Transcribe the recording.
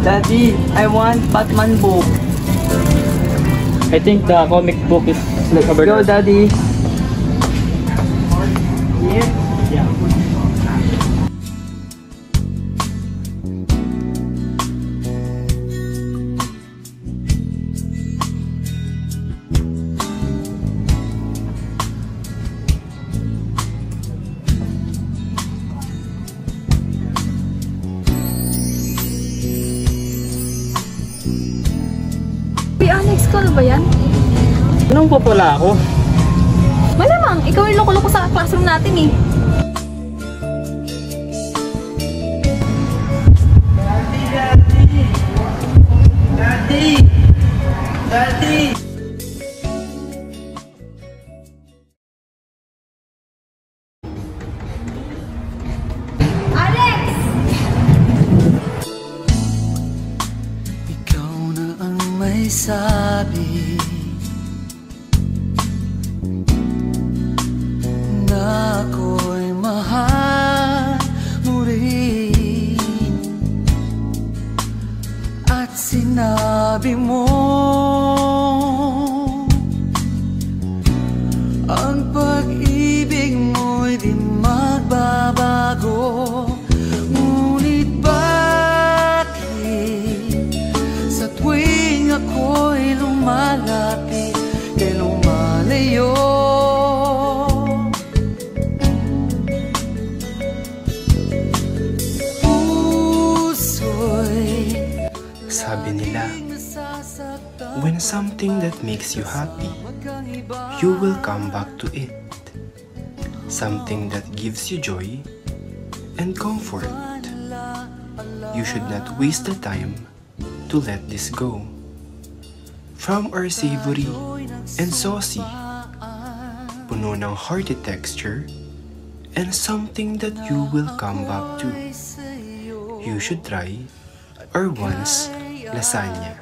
Daddy, I want Batman book. I think the comic book is like over Go, there. Daddy. Yeah. Alex, ikaw ba yan? Anong po pala ako? Malamang, ikaw yung loko-loko sa classroom natin eh. Daddy! Alex! Ikaw na ang may sabi na ako'y mahal mo rin, at sinabi mo ang pag-ibig mo'y di magbabago. Ngunit bakit sa tuwing ako'y lumalapit kay lumalayo? Sabi nila, when something that makes you happy, you will come back to it. Something that gives you joy and comfort. You should not waste the time to let this go. From our savory and saucy, puno ng hearty texture, and something that you will come back to. You should try our once lasagna.